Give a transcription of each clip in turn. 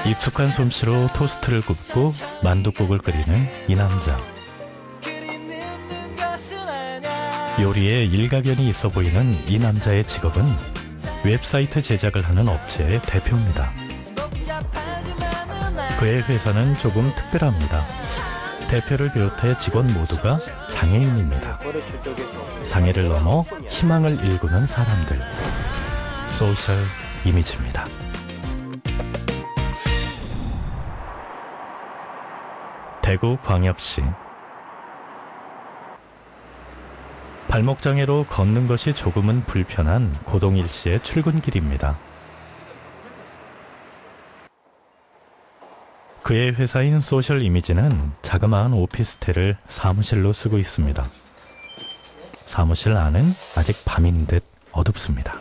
익숙한 솜씨로 토스트를 굽고 만둣국을 끓이는 이 남자. 요리에 일가견이 있어 보이는 이 남자의 직업은 웹사이트 제작을 하는 업체의 대표입니다. 그의 회사는 조금 특별합니다. 대표를 비롯해 직원 모두가 장애인입니다. 장애를 넘어 희망을 일구는 사람들. 소셜 이미지입니다. 대구광역시. 발목장애로 걷는 것이 조금은 불편한 고동일 씨의 출근길입니다. 그의 회사인 소셜 이미지는 자그마한 오피스텔을 사무실로 쓰고 있습니다. 사무실 안은 아직 밤인 듯 어둡습니다.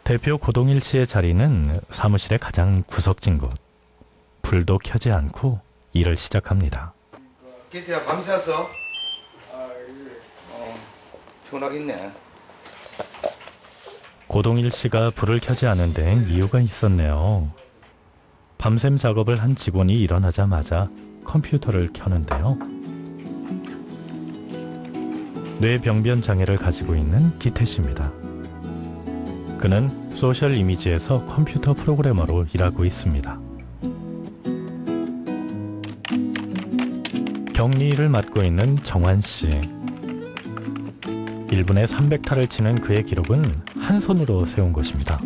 대표 고동일 씨의 자리는 사무실의 가장 구석진 곳. 불도 켜지 않고 일을 시작합니다. 기태야 밤새 왔어? 피곤하겠네. 고동일 씨가 불을 켜지 않은 데엔 이유가 있었네요. 밤샘 작업을 한 직원이 일어나자마자 컴퓨터를 켜는데요. 뇌병변 장애를 가지고 있는 기태 씨입니다. 그는 소셜 이미지에서 컴퓨터 프로그래머로 일하고 있습니다. 격리 일을 맡고 있는 정환 씨. 1분에 300타를 치는 그의 기록은 한 손으로 세운 것입니다.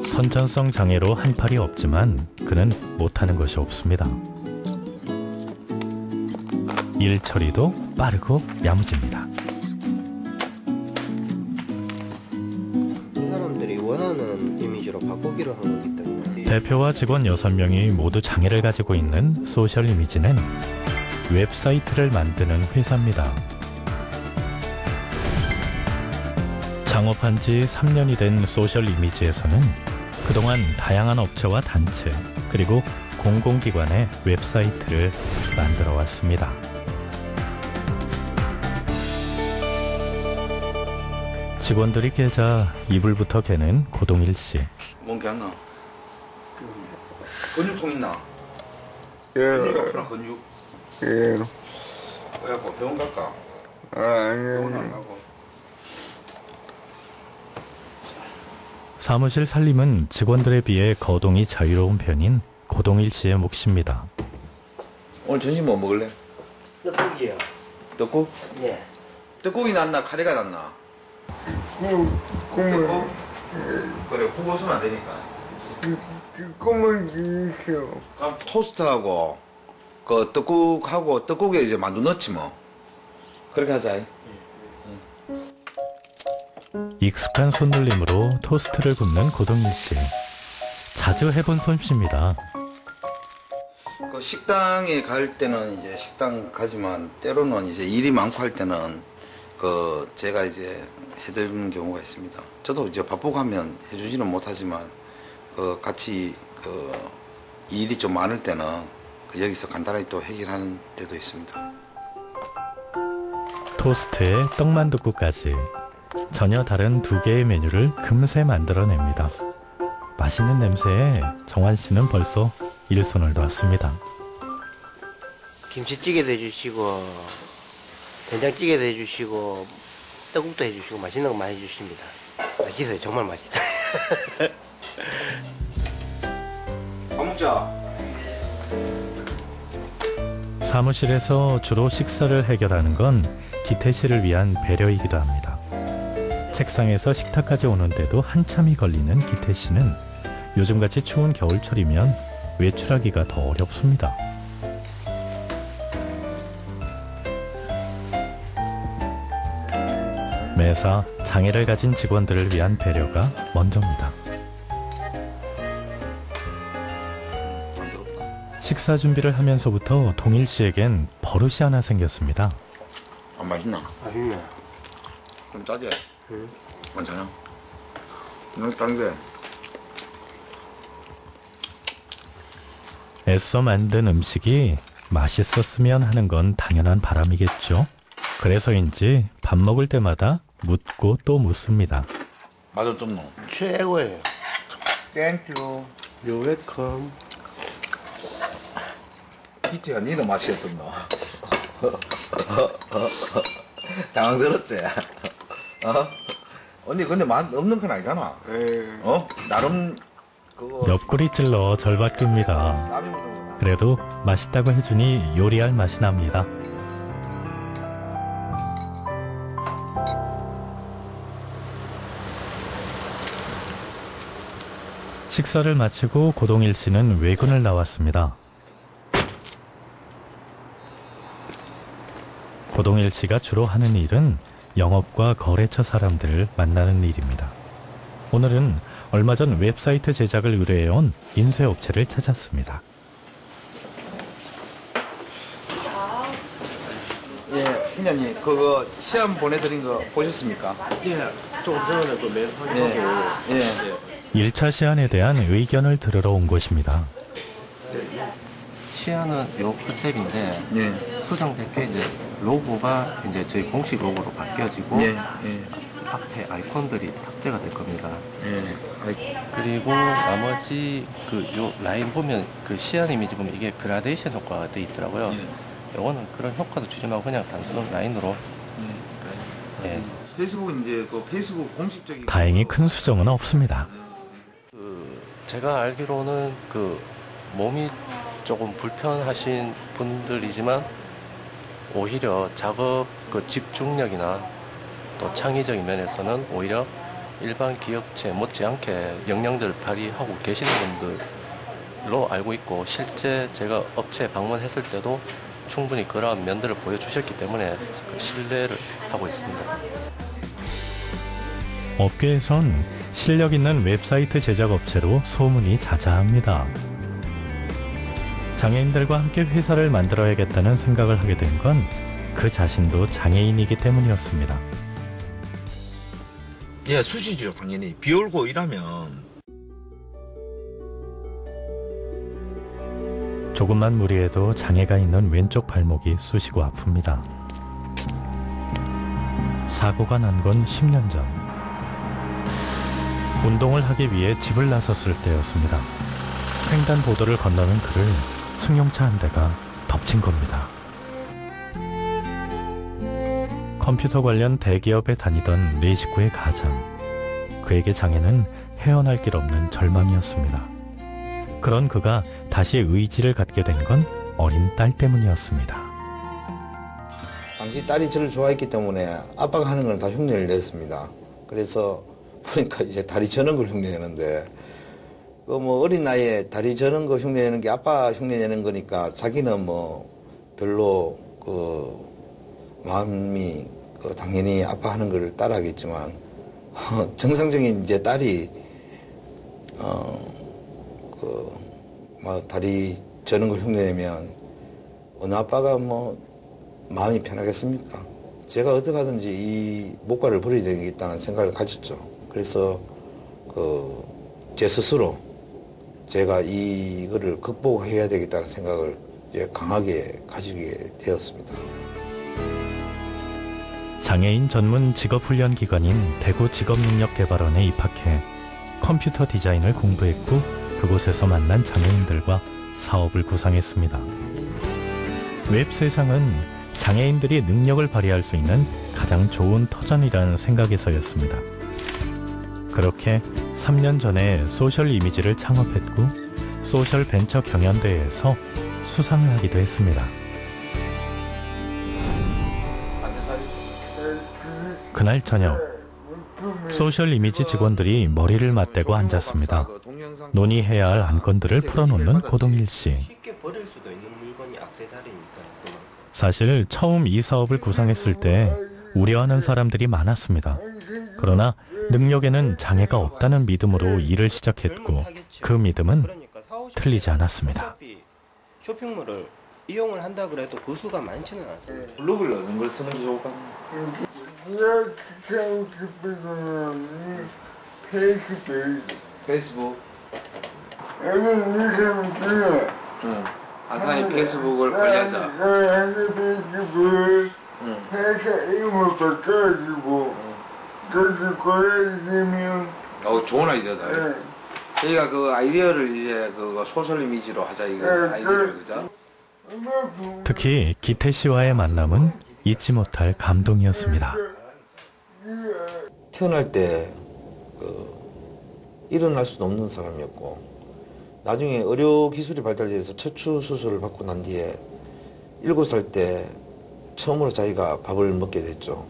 선천성 장애로 한 팔이 없지만 그는 못하는 것이 없습니다. 일 처리도 빠르고 야무집니다. 이 사람들이 원하는 이미지로 바꾸기로 한 거기 때문에. 대표와 직원 6명이 모두 장애를 가지고 있는 소셜 이미지는 웹사이트를 만드는 회사입니다. 창업한 지 3년이 된 소셜 이미지에서는 그동안 다양한 업체와 단체 그리고 공공기관의 웹사이트를 만들어 왔습니다. 직원들이 깨자 이불부터 개는 고동일 씨. 뭔게 안 나? 근육통 있나? 예. 근육 아프나 근육? 예. 그래갖고 병원 갈까? 병원 안 가고. 사무실 살림은 직원들에 비해 거동이 자유로운 편인 고동일 씨의 몫입니다. 오늘 점심 뭐 먹을래? 떡국이요. 떡국? 예. 떡국이 낫나 카레가 낫나? 국물. 떡국? 그래 국 없으면 안 되니까. 국물 주세요. 그럼 토스트하고 그 떡국하고 떡국에 이제 만두 넣지 뭐. 그렇게 하자. 익숙한 손놀림으로 토스트를 굽는 고동일 씨. 자주 해본 솜씨입니다. 그 식당에 갈 때는 이제 식당 가지만 때로는 이제 일이 많고 할 때는 그 제가 이제 해드리는 경우가 있습니다. 저도 이제 바쁘고 하면 해주지는 못하지만 그 같이 그 일이 좀 많을 때는 여기서 간단하게 또 해결하는 때도 있습니다. 토스트에 떡만둣국까지 전혀 다른 두 개의 메뉴를 금세 만들어냅니다. 맛있는 냄새에 정환 씨는 벌써 일손을 놓았습니다. 김치찌개도 해주시고 된장찌개도 해주시고 떡국도 해주시고 맛있는 거 많이 해주십니다. 맛있어요. 정말 맛있어요. 밥 먹자. 사무실에서 주로 식사를 해결하는 건 기태 씨를 위한 배려이기도 합니다. 책상에서 식탁까지 오는데도 한참이 걸리는 기태 씨는 요즘같이 추운 겨울철이면 외출하기가 더 어렵습니다. 매사 장애를 가진 직원들을 위한 배려가 먼저입니다. 식사 준비를 하면서부터 동일 씨에겐 버릇이 하나 생겼습니다. 안 맛있나? 맛있네. 좀 짜지? 응. 괜찮아? 너무 짠데. 애써 만든 음식이 맛있었으면 하는 건 당연한 바람이겠죠. 그래서인지 밥 먹을 때마다 묻고 또 묻습니다. 맛은 좀 노. 최고예요. 땡큐. 요 웰컴. 기태야, 니는 맛이 어떻노? 당황스럽지? 언니, 근데 맛 없는 건 아니잖아. 나름, 그거. 옆구리 찔러 절박깁니다. 남이 먹는 거다. 그래도 맛있다고 해주니 요리할 맛이 납니다. 식사를 마치고 고동일 씨는 외근을 나왔습니다. 고동일 씨가 주로 하는 일은 영업과 거래처 사람들을 만나는 일입니다. 오늘은 얼마 전 웹사이트 제작을 의뢰해온 인쇄업체를 찾았습니다. 예, 팀장님, 그거 시험 보내드린 거 보셨습니까? 예. 조금 전에 또 메일 확인하고. 예. 1차 시안에 대한 의견을 들으러 온 곳입니다. 시안은 요 컨셉인데 예. 수정됐게 이제 로고가 이제 저희 공식 로고로 바뀌어지고 예. 앞에 아이콘들이 삭제가 될 겁니다. 예. 그리고 나머지 그 요 라인 보면 그 시안 이미지 보면 이게 그라데이션 효과가 돼 있더라고요. 요거는 그런 효과도 주지 말고 그냥 단순한 라인으로. 예. 페이스북은 이제 그 페이스북 공식적인. 다행히 큰 수정은 없습니다. 제가 알기로는 그 몸이 조금 불편하신 분들이지만 오히려 작업 그 집중력이나 또 창의적인 면에서는 오히려 일반 기업체 못지않게 역량들을 발휘하고 계시는 분들로 알고 있고, 실제 제가 업체에 방문했을 때도 충분히 그러한 면들을 보여주셨기 때문에 그 신뢰를 하고 있습니다. 업계에선 실력 있는 웹사이트 제작 업체로 소문이 자자합니다. 장애인들과 함께 회사를 만들어야겠다는 생각을 하게 된 건 그 자신도 장애인이기 때문이었습니다. 예, 수시죠, 당연히. 비 올고 이러면. 조금만 무리해도 장애가 있는 왼쪽 발목이 쑤시고 아픕니다. 사고가 난 건 10년 전. 운동을 하기 위해 집을 나섰을 때였습니다. 횡단보도를 건너는 그를 승용차 한 대가 덮친 겁니다. 컴퓨터 관련 대기업에 다니던 네 식구의 가장. 그에게 장애는 헤어날 길 없는 절망이었습니다. 그런 그가 다시 의지를 갖게 된 건 어린 딸 때문이었습니다. 당시 딸이 저를 좋아했기 때문에 아빠가 하는 건 다 흉내를 냈습니다. 그래서 보니까 이제 다리 저는 걸 흉내내는데, 그 뭐 어린 나이에 다리 저는 거 흉내내는 게 아빠 흉내내는 거니까 자기는 뭐 별로 그 마음이 그 당연히 아빠 하는 걸 따라하겠지만 정상적인 이제 딸이 막 다리 저는 걸 흉내내면 어느 아빠가 뭐 마음이 편하겠습니까? 제가 어떻게 하든지 이 목발을 버려야 되겠다는 생각을 가졌죠. 그래서 제 스스로 제가 이거를 극복해야 되겠다는 생각을 이제 강하게 가지게 되었습니다. 장애인 전문 직업훈련 기관인 대구 직업능력개발원에 입학해 컴퓨터 디자인을 공부했고, 그곳에서 만난 장애인들과 사업을 구상했습니다. 웹 세상은 장애인들이 능력을 발휘할 수 있는 가장 좋은 터전이라는 생각에서였습니다. 그렇게 3년 전에 소셜 이미지를 창업했고, 소셜 벤처 경연대회에서 수상을 하기도 했습니다. 그날 저녁, 소셜 이미지 직원들이 머리를 맞대고 앉았습니다. 논의해야 할 안건들을 풀어놓는 고동일 씨. 쉽게 버릴 수도 있는 물건이 액세서리니까. 사실 처음 이 사업을 구상했을 때 우려하는 사람들이 많았습니다. 그러나 능력에는 장애가 없다는 믿음으로 일을 시작했고, 그 믿음은 틀리지 않았습니다. 쇼핑몰을 이용을 한다 그래도 그 수가 많지는 않습니다. 블로그를 넣는 걸 쓰는 게 좋을까? 페이스북. 항상 페이스북을 관리하자. 회사 이름을 바꿔가지고 저도 걸어주면 좋은 아이디어다. 네. 저희가 그 아이디어를 이제 그 소셜 이미지로 하자 이거 아이디어 그죠? 특히 기태 씨와의 만남은 잊지 못할 감동이었습니다. 태어날 때 일어날 수도 없는 사람이었고 나중에 의료 기술이 발달돼서 척추 수술을 받고 난 뒤에 7살 때 처음으로 자기가 밥을 먹게 됐죠.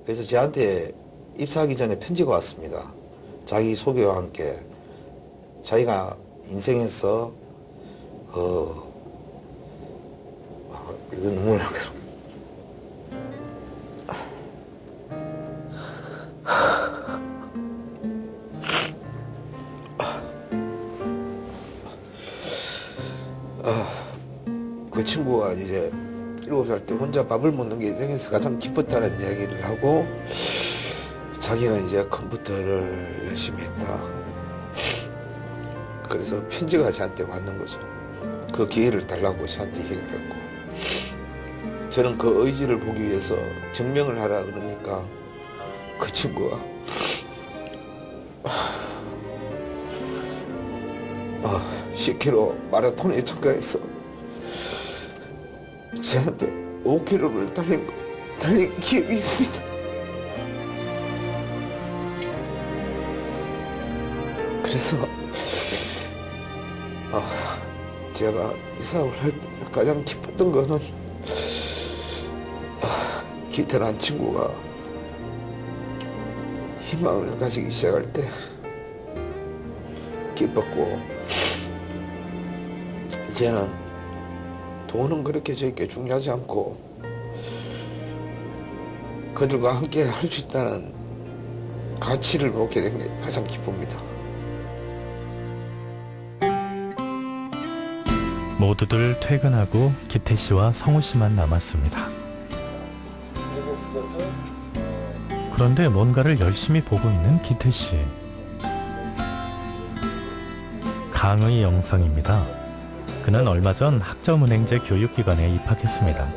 그래서 저한테 입사하기 전에 편지가 왔습니다. 자기 소개와 함께 자기가 인생에서 이거 눈물 나게 그 친구가 이제 7살 때 혼자 밥을 먹는 게 인생에서 가장 기뻤다는 이야기를 하고 자기는 이제 컴퓨터를 열심히 했다. 그래서 편지가 저한테 왔는 거죠. 그 기회를 달라고 저한테 얘기를 했고 저는 그 의지를 보기 위해서 증명을 하라 그러니까 그 친구가 10km 마라톤에 참가해서 저한테 5km를 달린 기억이 있습니다. 그래서 제가 이 사업을 할 때 가장 기뻤던 거는 기태란 친구가 희망을 가지기 시작할 때 기뻤고 이제는 돈은 그렇게 저에게 중요하지 않고 그들과 함께 할 수 있다는 가치를 보게 된 게 가장 기쁩니다. 모두들 퇴근하고 기태 씨와 성우 씨만 남았습니다. 그런데 뭔가를 열심히 보고 있는 기태 씨. 강의 영상입니다. 그는 얼마 전 학점은행제 교육기관에 입학했습니다.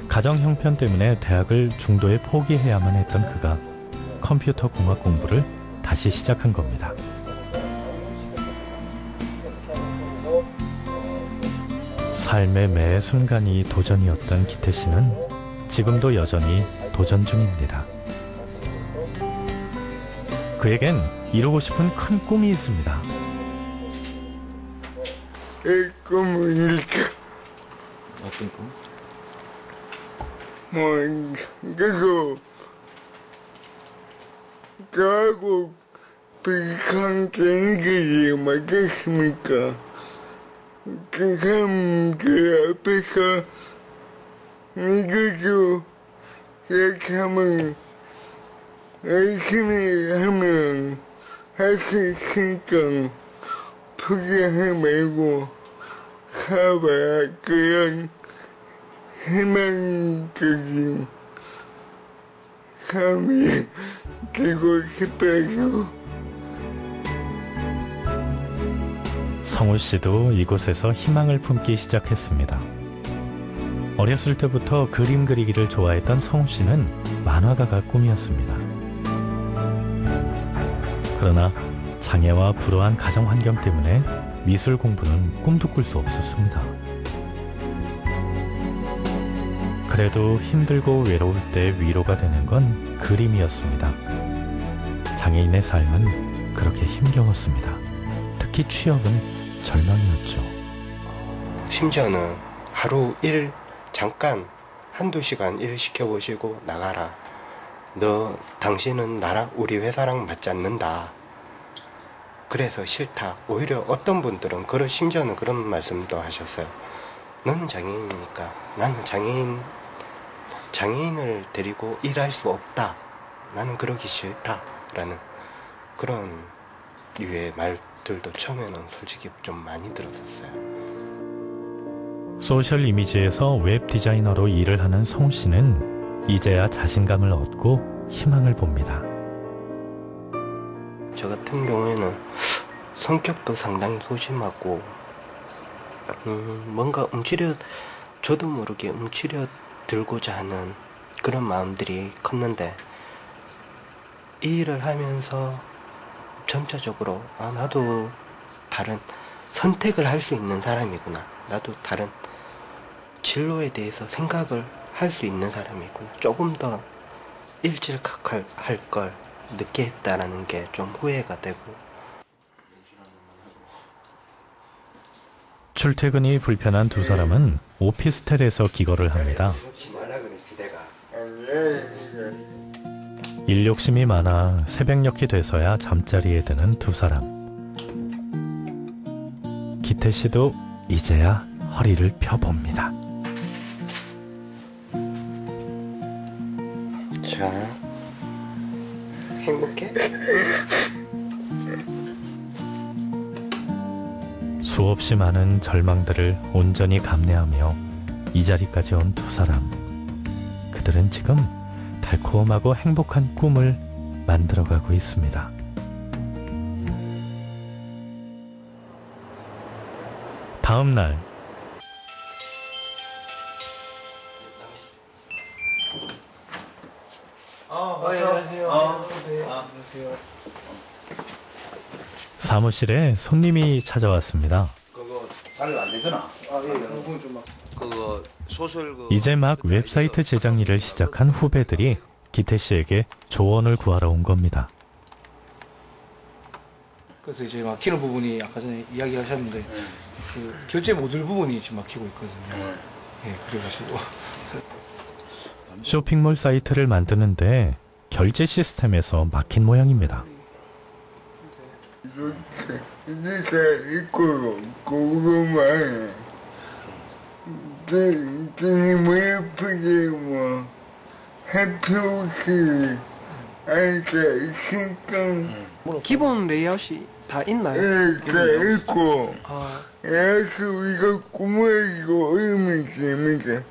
가정 형편 때문에 대학을 중도에 포기해야만 했던 그가 컴퓨터 공학 공부를 다시 시작한 겁니다. 삶의 매 순간이 도전이었던 기태 씨는 지금도 여전히 도전 중입니다. 그에겐 이루고 싶은 큰 꿈이 있습니다. 이 꿈이니까 어떤 꿈? 그리고 결국 비관계인들이 맞겠습니까? 그 사람 그 앞에서 이것도 이렇게 하면 열심히 하면 할 수 있으니까 포기하지 말고 가봐야 그런 희망적인 삶이 되고 싶어요. 성우 씨도 이곳에서 희망을 품기 시작했습니다. 어렸을 때부터 그림 그리기를 좋아했던 성우 씨는 만화가가 꿈이었습니다. 그러나 장애와 불우한 가정 환경 때문에 미술 공부는 꿈도 꿀 수 없었습니다. 그래도 힘들고 외로울 때 위로가 되는 건 그림이었습니다. 장애인의 삶은 그렇게 힘겨웠습니다. 특히 취업은 절망이었죠. 심지어는 하루 일 잠깐 한두 시간 일 시켜보시고 나가라. 당신은 나랑 우리 회사랑 맞지 않는다. 그래서 싫다. 오히려 어떤 분들은 심지어는 그런 말씀도 하셨어요. 너는 장애인이니까 나는 장애인을 데리고 일할 수 없다. 나는 그러기 싫다. 라는 그런 유의 말들도 처음에는 솔직히 좀 많이 들었었어요. 소셜 이미지에서 웹 디자이너로 일을 하는 성우 씨는 이제야 자신감을 얻고 희망을 봅니다. 저 같은 경우에는 성격도 상당히 소심하고 뭔가 저도 모르게 움츠려 들고자 하는 그런 마음들이 컸는데 이 일을 하면서 점차적으로 나도 다른 선택을 할 수 있는 사람이구나. 나도 다른 진로에 대해서 생각을 할 수 있는 사람이구나. 조금 더 일찍 할 걸 늦게 했다라는 게 좀 후회가 되고. 출퇴근이 불편한 두 사람은 오피스텔에서 기거를 합니다. 일 욕심이 많아 새벽녘이 돼서야 잠자리에 드는 두 사람. 기태 씨도 이제야 허리를 펴봅니다. 자, 행복해? 수없이 많은 절망들을 온전히 감내하며 이 자리까지 온 두 사람. 그들은 지금 달콤하고 행복한 꿈을 만들어가고 있습니다. 다음 날 사무실에 손님이 찾아왔습니다. 그거 잘 안 되거나. 그거 소설 이제 막 웹사이트 제작 일을 시작한 후배들이 기태 씨에게 조언을 구하러 온 겁니다. 그래서 이제 막히는 부분이 아까 전에 이야기하셨는데 그 결제 모듈 부분이 지금 막히고 있거든요. 예, 그래가지고 쇼핑몰 사이트를 만드는데 결제 시스템에서 막힌 모양입니다. 이렇게 있고 고구마 등이 예쁘게 뭐 해피 없이 이렇게 식당 기본 레이아웃이 다 있나요? 이렇게 있고 아, 그래서 이거 꾸며지고 얼마나 재밌게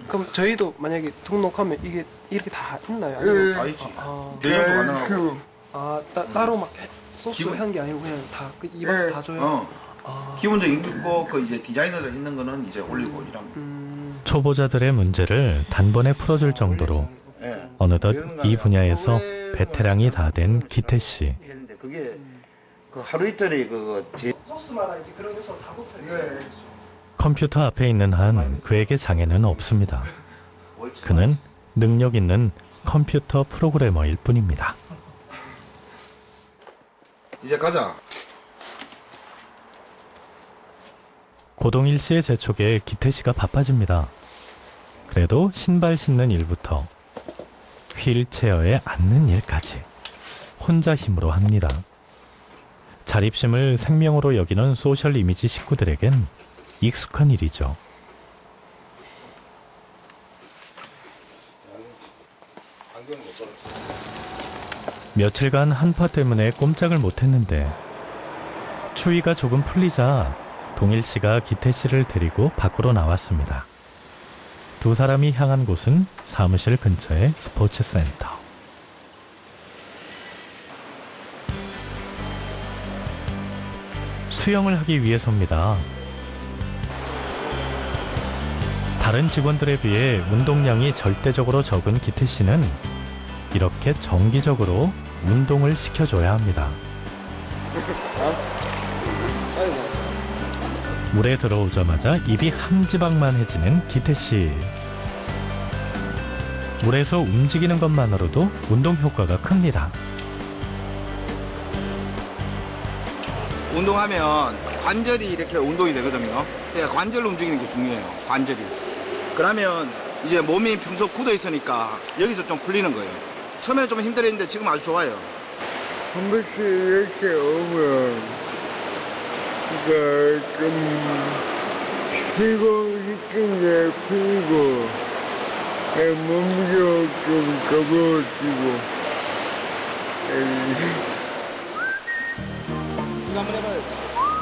그럼 저희도 만약에 등록하면 이게 이렇게 다 있나요? 아니면 다 있지. 아, 내년도 가능하고. 따로 막 소스 한 게 아니고 그냥 다 그 입안 다 줘요. 기본적인 게 있고 그 이제 디자이너들 있는 거는 이제 올리고 이런. 초보자들의 문제를 단번에 풀어줄 정도로 어느덧 이 분야에서 베테랑이 다 된 기태 씨. 했는데 그게 그 하루 이틀이 소스마다 이제 그런 요소가 다 붙어요. 컴퓨터 앞에 있는 한 그에게 장애는 없습니다. 그는 능력 있는 컴퓨터 프로그래머일 뿐입니다. 이제 가자. 고동일 씨의 재촉에 기태 씨가 바빠집니다. 그래도 신발 신는 일부터 휠체어에 앉는 일까지 혼자 힘으로 합니다. 자립심을 생명으로 여기는 소셜 이미지 식구들에겐 익숙한 일이죠. 며칠간 한파 때문에 꼼짝을 못했는데 추위가 조금 풀리자 동일 씨가 기태 씨를 데리고 밖으로 나왔습니다. 두 사람이 향한 곳은 사무실 근처의 스포츠 센터. 수영을 하기 위해서입니다. 다른 직원들에 비해 운동량이 절대적으로 적은 기태 씨는 이렇게 정기적으로 운동을 시켜줘야 합니다. 물에 들어오자마자 입이 함지박만해지는 기태 씨. 물에서 움직이는 것만으로도 운동 효과가 큽니다. 운동하면 관절이 이렇게 운동이 되거든요. 그러니까 관절로 움직이는 게 중요해요. 관절이. 그러면 이제 몸이 평소 굳어 있으니까 여기서 좀 풀리는 거예요. 처음에는 좀 힘들었는데 지금 아주 좋아요. 한 번씩 이렇게 오면 좀 쉬고 싶은 게 풀리고 몸도 좀 가벼워지고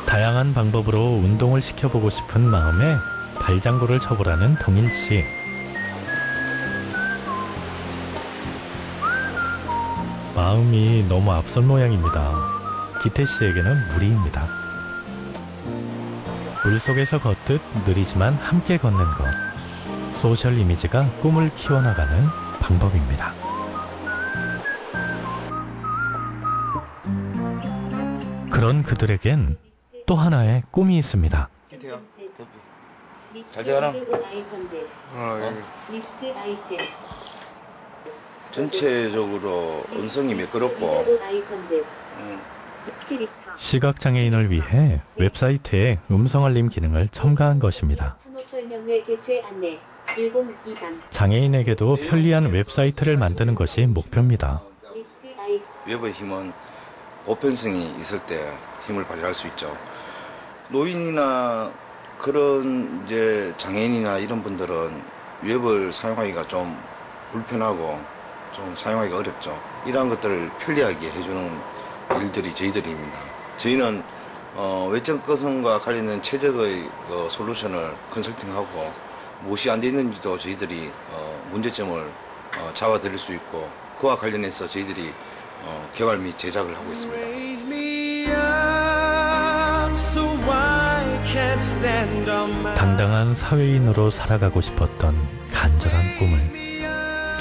다양한 방법으로 운동을 시켜보고 싶은 마음에 발장구를 쳐보라는 동일 씨. 마음이 너무 앞선 모양입니다. 기태 씨에게는 무리입니다. 물속에서 걷듯 느리지만 함께 걷는 것. 소셜 이미지가 꿈을 키워나가는 방법입니다. 그런 그들에겐 또 하나의 꿈이 있습니다. 기태야, 잘 되어라. 전체적으로 음성이 매끄럽고 시각장애인을 위해 웹사이트에 음성 알림 기능을 첨가한 것입니다. 장애인에게도 편리한 웹사이트를 만드는 것이 목표입니다. 웹의 힘은 보편성이 있을 때 힘을 발휘할 수 있죠. 노인이나 그런 이제 장애인이나 이런 분들은 웹을 사용하기가 좀 불편하고 좀 사용하기가 어렵죠. 이러한 것들을 편리하게 해주는 일들이 저희들입니다. 저희는 외적 거성과 관련된 최적의 솔루션을 컨설팅하고 무엇이 안 돼 있는지도 저희들이 문제점을 잡아드릴 수 있고 그와 관련해서 저희들이 개발 및 제작을 하고 있습니다. 당당한 사회인으로 살아가고 싶었던 간절한 꿈을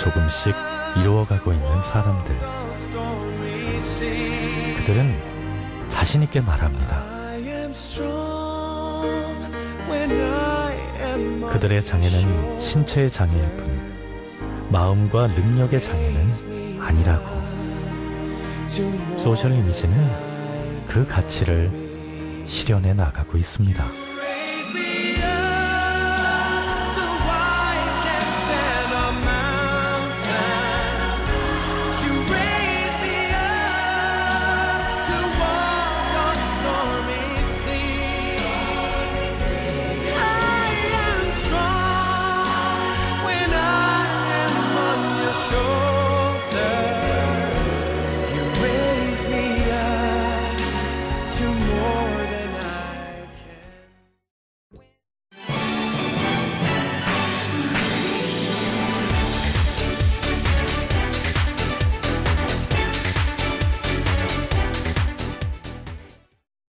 조금씩 이루어가고 있는 사람들. 그들은 자신 있게 말합니다. 그들의 장애는 신체의 장애일 뿐 마음과 능력의 장애는 아니라고. 소셜 이미지는 그 가치를 실현해 나가고 있습니다.